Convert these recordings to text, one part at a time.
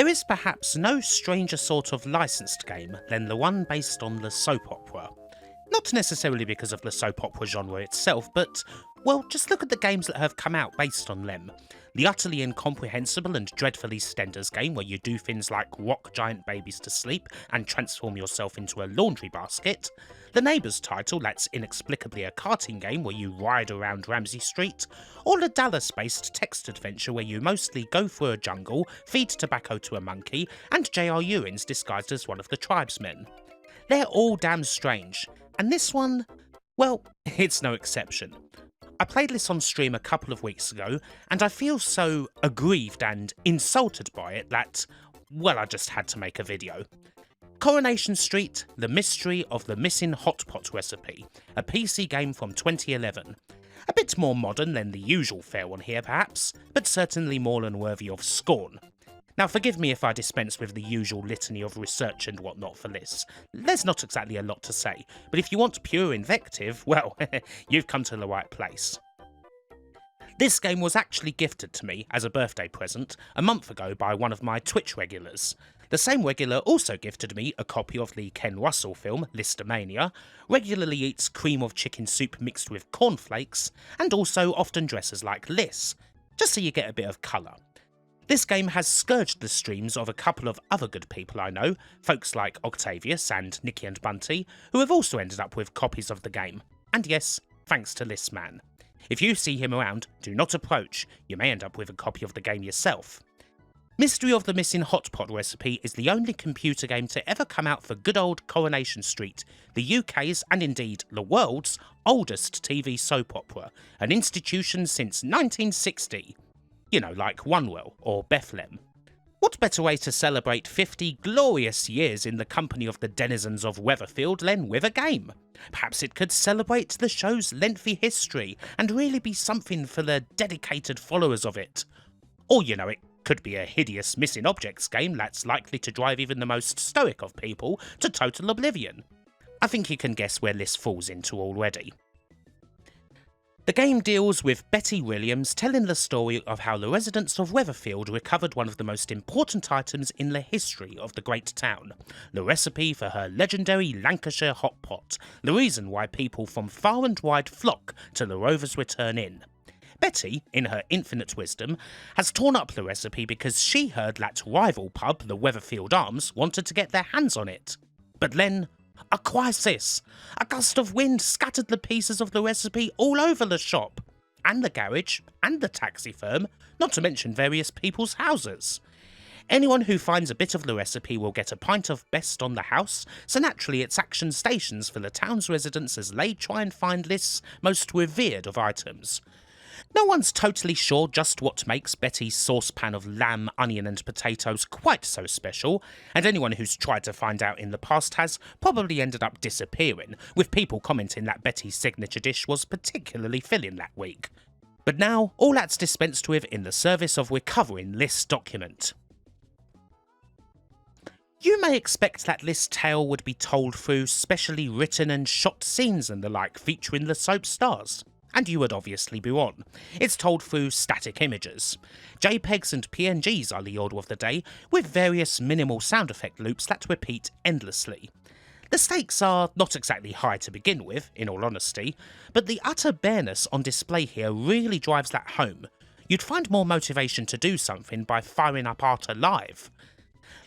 There is perhaps no stranger sort of licensed game than the one based on the soap opera. Not necessarily because of the soap opera genre itself, but, well, just look at the games that have come out based on them. The utterly incomprehensible and dreadfully Stenders game where you do things like rock giant babies to sleep and transform yourself into a laundry basket. The Neighbours title that's inexplicably a karting game where you ride around Ramsey Street. Or the Dallas-based text adventure where you mostly go through a jungle, feed tobacco to a monkey, and J.R. Ewing's disguised as one of the tribesmen. They're all damn strange, and this one, well, it's no exception. I played this on stream a couple of weeks ago, and I feel so aggrieved and insulted by it that, well, I just had to make a video. Coronation Street, The Mystery of the Missing Hotpot Recipe, a PC game from 2011. A bit more modern than the usual fare one here perhaps, but certainly more than worthy of scorn. Now forgive me if I dispense with the usual litany of research and whatnot for this. There's not exactly a lot to say, but if you want pure invective, well, you've come to the right place. This game was actually gifted to me as a birthday present a month ago by one of my Twitch regulars. The same regular also gifted me a copy of the Ken Russell film Listomania, regularly eats cream of chicken soup mixed with cornflakes, and also often dresses like Liz, just so you get a bit of colour. This game has scourged the streams of a couple of other good people I know, folks like Octavius and Nicky and Bunty, who have also ended up with copies of the game. And yes, thanks to this man. If you see him around, do not approach, you may end up with a copy of the game yourself. Mystery of the Missing Hotpot Recipe is the only computer game to ever come out for good old Coronation Street, the UK's and indeed the world's oldest TV soap opera, an institution since 1960. You know, like Onewell or Bethlehem. What better way to celebrate 50 glorious years in the company of the denizens of Weatherfield than with a game? Perhaps it could celebrate the show's lengthy history and really be something for the dedicated followers of it. Or, you know, it could be a hideous missing objects game that's likely to drive even the most stoic of people to total oblivion. I think you can guess where this falls into already. The game deals with Betty Williams telling the story of how the residents of Weatherfield recovered one of the most important items in the history of the great town, the recipe for her legendary Lancashire hot pot, the reason why people from far and wide flock to the Rover's Return Inn. Betty, in her infinite wisdom, has torn up the recipe because she heard that rival pub, the Weatherfield Arms, wanted to get their hands on it. But then, a crisis! A gust of wind scattered the pieces of the recipe all over the shop, and the garage, and the taxi firm, not to mention various people's houses. Anyone who finds a bit of the recipe will get a pint of best on the house, so naturally it's action stations for the town's residents as they try and find this most revered of items. No one's totally sure just what makes Betty's saucepan of lamb, onion and potatoes quite so special, and anyone who's tried to find out in the past has probably ended up disappearing, with people commenting that Betty's signature dish was particularly filling that week. But now, all that's dispensed with in the service of recovering this document. You may expect that this tale would be told through specially written and shot scenes and the like featuring the soap stars. And you would obviously be wrong. It's told through static images. JPEGs and PNGs are the order of the day, with various minimal sound effect loops that repeat endlessly. The stakes are not exactly high to begin with, in all honesty, but the utter bareness on display here really drives that home. You'd find more motivation to do something by firing up art alive.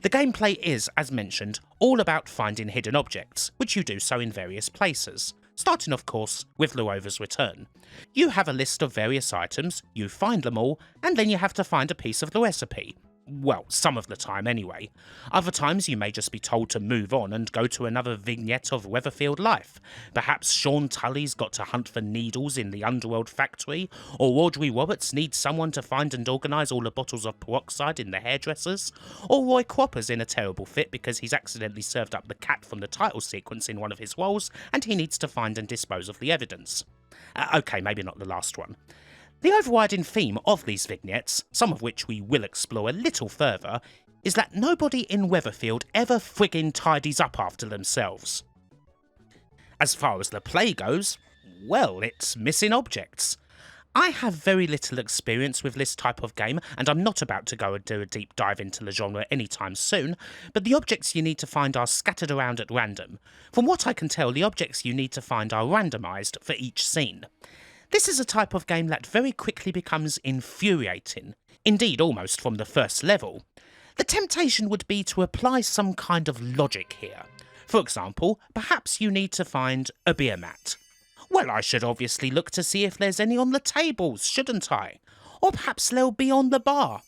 The gameplay is, as mentioned, all about finding hidden objects, which you do so in various places. Starting of course with the Rover's Return. You have a list of various items, you find them all, and then you have to find a piece of the recipe. Well, some of the time anyway. Other times you may just be told to move on and go to another vignette of Weatherfield life. Perhaps Sean Tully's got to hunt for needles in the Underworld factory, or Audrey Roberts needs someone to find and organise all the bottles of peroxide in the hairdressers, or Roy Cropper's in a terrible fit because he's accidentally served up the cat from the title sequence in one of his roles and he needs to find and dispose of the evidence. Okay, maybe not the last one. The overriding theme of these vignettes, some of which we will explore a little further, is that nobody in Weatherfield ever friggin' tidies up after themselves. As far as the play goes, well, it's missing objects. I have very little experience with this type of game, and I'm not about to go and do a deep dive into the genre anytime soon, but the objects you need to find are scattered around at random. From what I can tell, the objects you need to find are randomised for each scene. This is a type of game that very quickly becomes infuriating, indeed almost from the first level. The temptation would be to apply some kind of logic here. For example, perhaps you need to find a beer mat. Well, I should obviously look to see if there's any on the tables, shouldn't I? Or perhaps they'll be on the bar.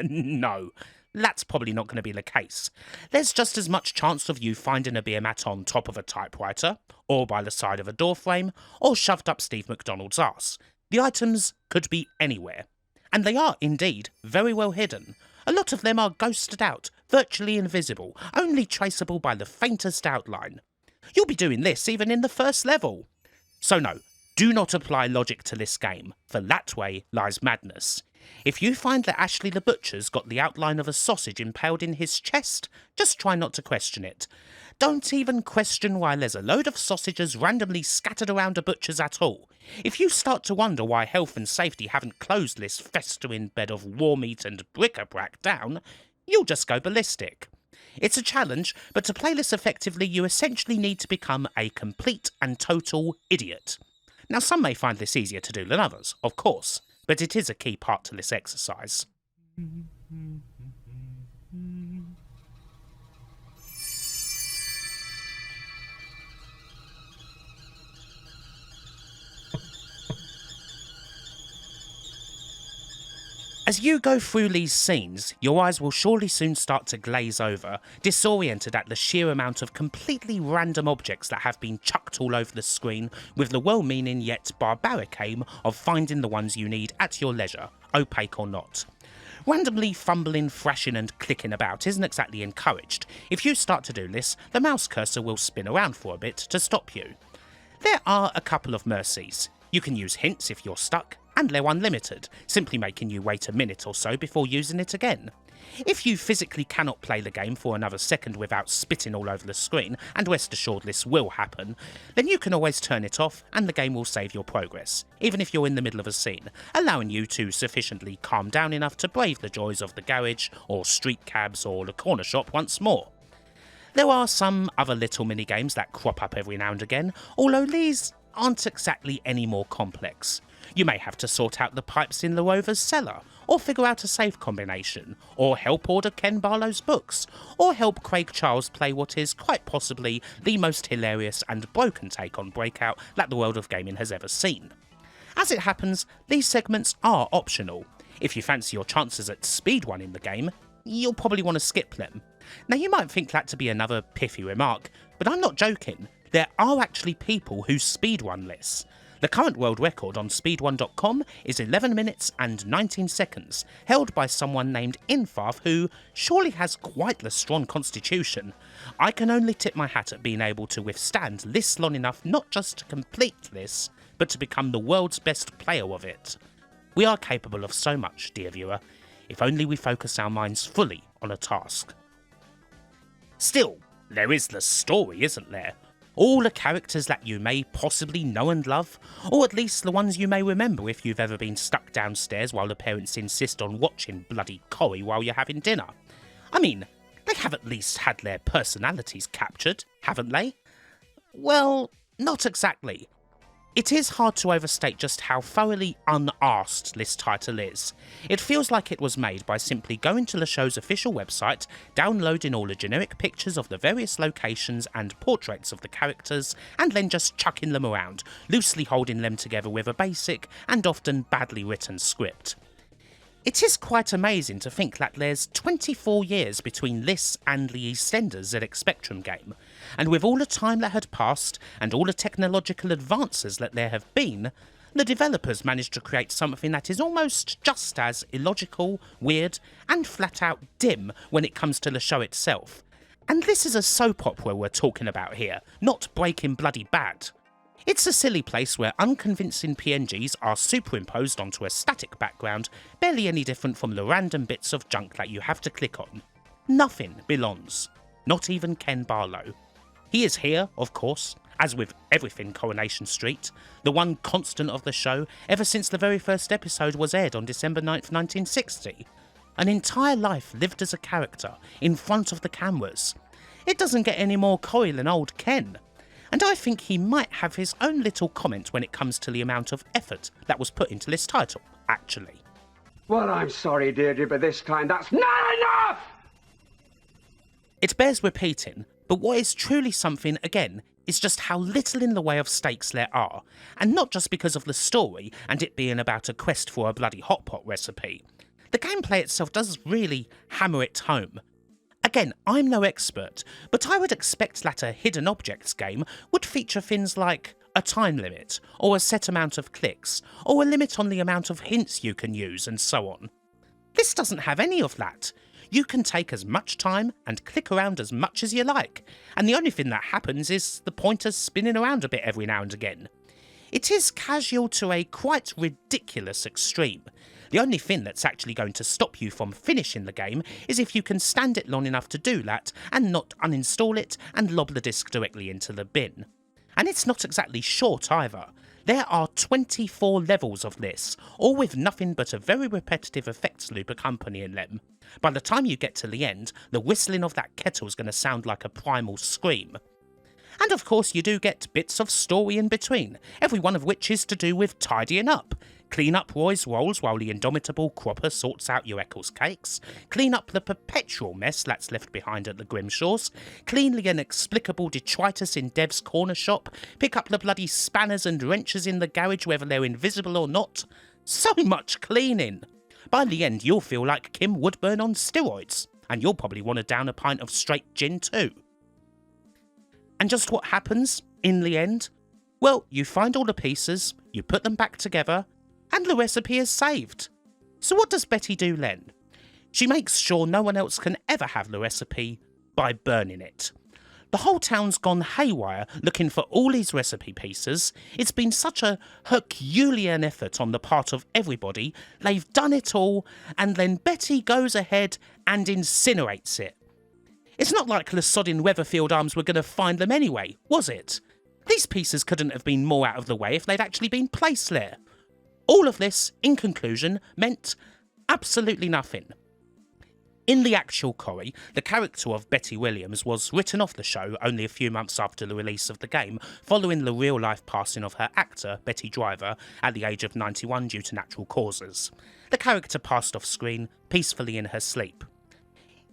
No, that's probably not going to be the case. There's just as much chance of you finding a beer mat on top of a typewriter, or by the side of a door frame, or shoved up Steve McDonald's arse. The items could be anywhere. And they are, indeed, very well hidden. A lot of them are ghosted out, virtually invisible, only traceable by the faintest outline. You'll be doing this even in the first level. So no, do not apply logic to this game, for that way lies madness. If you find that Ashley the Butcher's got the outline of a sausage impaled in his chest, just try not to question it. Don't even question why there's a load of sausages randomly scattered around a butcher's at all. If you start to wonder why health and safety haven't closed this festering bed of war meat and bric-a-brac down, you'll just go ballistic. It's a challenge, but to play this effectively you essentially need to become a complete and total idiot. Now some may find this easier to do than others, of course, but it is a key part to this exercise. As you go through these scenes, your eyes will surely soon start to glaze over, disoriented at the sheer amount of completely random objects that have been chucked all over the screen, with the well-meaning yet barbaric aim of finding the ones you need at your leisure, opaque or not. Randomly fumbling, thrashing and clicking about isn't exactly encouraged. If you start to do this, the mouse cursor will spin around for a bit to stop you. There are a couple of mercies. You can use hints if you're stuck, and they're unlimited, simply making you wait a minute or so before using it again. If you physically cannot play the game for another second without spitting all over the screen, and rest assured this will happen, then you can always turn it off and the game will save your progress, even if you're in the middle of a scene, allowing you to sufficiently calm down enough to brave the joys of the garage, or street cabs, or the corner shop once more. There are some other little mini-games that crop up every now and again, although these aren't exactly any more complex. You may have to sort out the pipes in the Rover's cellar, or figure out a save combination, or help order Ken Barlow's books, or help Craig Charles play what is quite possibly the most hilarious and broken take on Breakout that the world of gaming has ever seen. As it happens, these segments are optional. If you fancy your chances at speedrunning the game, you'll probably want to skip them. Now you might think that to be another pithy remark, but I'm not joking. There are actually people who speedrun this. The current world record on speedrun.com is 11 minutes and 19 seconds, held by someone named Infarth who surely has quite the strong constitution. I can only tip my hat at being able to withstand this long enough not just to complete this, but to become the world's best player of it. We are capable of so much, dear viewer, if only we focus our minds fully on a task. Still, there is the story, isn't there? All the characters that you may possibly know and love, or at least the ones you may remember if you've ever been stuck downstairs while the parents insist on watching bloody Corrie while you're having dinner. I mean, they have at least had their personalities captured, haven't they? Well, not exactly. It is hard to overstate just how thoroughly unarsed this title is. It feels like it was made by simply going to the show's official website, downloading all the generic pictures of the various locations and portraits of the characters, and then just chucking them around, loosely holding them together with a basic and often badly written script. It is quite amazing to think that there's 24 years between this and the EastEnders ZX Spectrum game, and with all the time that had passed and all the technological advances that there have been, the developers managed to create something that is almost just as illogical, weird, and flat out dim when it comes to the show itself. And this is a soap opera we're talking about here, not Breaking Bloody Bad. It's a silly place where unconvincing PNGs are superimposed onto a static background, barely any different from the random bits of junk that you have to click on. Nothing belongs. Not even Ken Barlow. He is here, of course, As with everything Coronation Street, the one constant of the show ever since the very first episode was aired on December 9th, 1960. An entire life lived as a character in front of the cameras. It doesn't get any more coy than old Ken. And I think he might have his own little comment when it comes to the amount of effort that was put into this title, actually. Well, I'm sorry, Deirdre, but this time that's not enough! It bears repeating, but what is truly something, again, is just how little in the way of stakes there are, and not just because of the story and it being about a quest for a bloody hotpot recipe. The gameplay itself does really hammer it home. Again, I'm no expert, but I would expect that a hidden objects game would feature things like a time limit, or a set amount of clicks, or a limit on the amount of hints you can use, and so on. This doesn't have any of that. You can take as much time and click around as much as you like, and the only thing that happens is the pointers spinning around a bit every now and again. It is casual to a quite ridiculous extreme. The only thing that's actually going to stop you from finishing the game is if you can stand it long enough to do that and not uninstall it and lob the disc directly into the bin. And it's not exactly short either. There are 24 levels of this, all with nothing but a very repetitive effects loop accompanying them. By the time you get to the end, the whistling of that kettle is going to sound like a primal scream. And of course you do get bits of story in between, every one of which is to do with tidying up. Clean up Roy's rolls while the indomitable Cropper sorts out your Eccles cakes, clean up the perpetual mess that's left behind at the Grimshaws, clean the inexplicable detritus in Dev's corner shop, pick up the bloody spanners and wrenches in the garage whether they're invisible or not. So much cleaning! By the end you'll feel like Kim Woodburn on steroids, and you'll probably want to down a pint of straight gin too. And just what happens in the end? Well, you find all the pieces, you put them back together, and the recipe is saved. So what does Betty do then? She makes sure no one else can ever have the recipe by burning it. The whole town's gone haywire looking for all these recipe pieces. It's been such a Herculean effort on the part of everybody. They've done it all, and then Betty goes ahead and incinerates it. It's not like the sodding Weatherfield arms were going to find them anyway, was it? These pieces couldn't have been more out of the way if they'd actually been placed there. All of this, in conclusion, meant absolutely nothing. In the actual Corrie, the character of Betty Williams was written off the show only a few months after the release of the game, following the real-life passing of her actor, Betty Driver, at the age of 91 due to natural causes. The character passed off screen, peacefully in her sleep.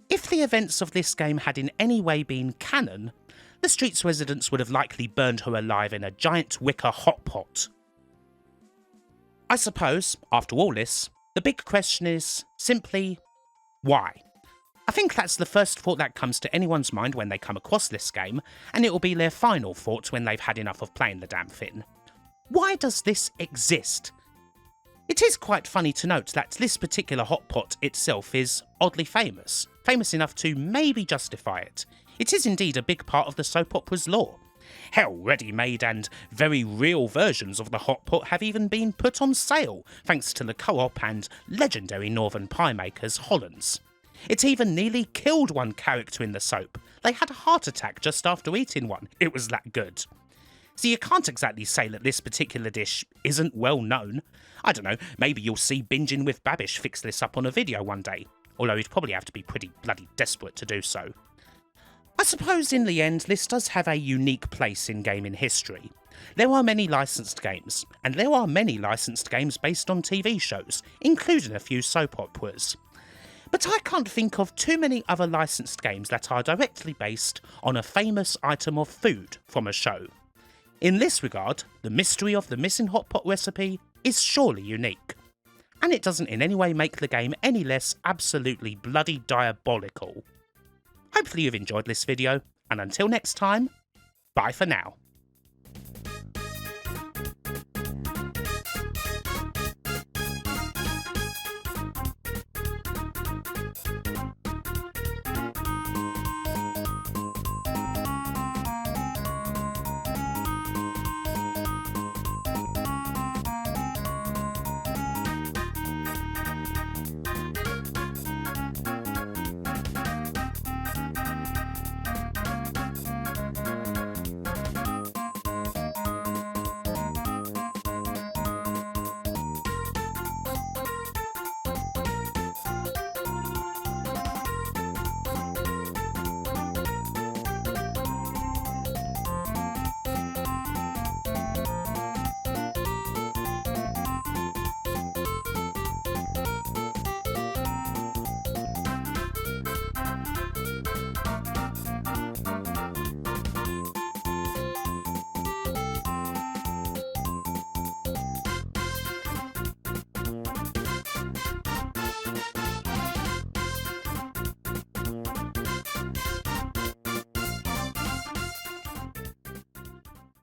If the events of this game had in any way been canon, the street's residents would have likely burned her alive in a giant wicker hot pot. I suppose, after all this, the big question is simply, why? I think that's the first thought that comes to anyone's mind when they come across this game, and it will be their final thought when they've had enough of playing the damn thing. Why does this exist? It is quite funny to note that this particular hot pot itself is oddly famous enough to maybe justify it. It is indeed a big part of the soap opera's lore. Hell, ready-made and very real versions of the hot pot have even been put on sale, thanks to the co-op and legendary Northern pie makers Hollands. It even nearly killed one character in the soap. They had a heart attack just after eating one, it was that good. So you can't exactly say that this particular dish isn't well known. I don't know, maybe you'll see Binging with Babish fix this up on a video one day, although he'd probably have to be pretty bloody desperate to do so. I suppose in the end this does have a unique place in gaming history. There are many licensed games, and there are many licensed games based on TV shows, including a few soap operas. But I can't think of too many other licensed games that are directly based on a famous item of food from a show. In this regard, the mystery of the Missing Hotpot Recipe is surely unique. And it doesn't in any way make the game any less absolutely bloody diabolical. Hopefully you've enjoyed this video, and until next time, bye for now.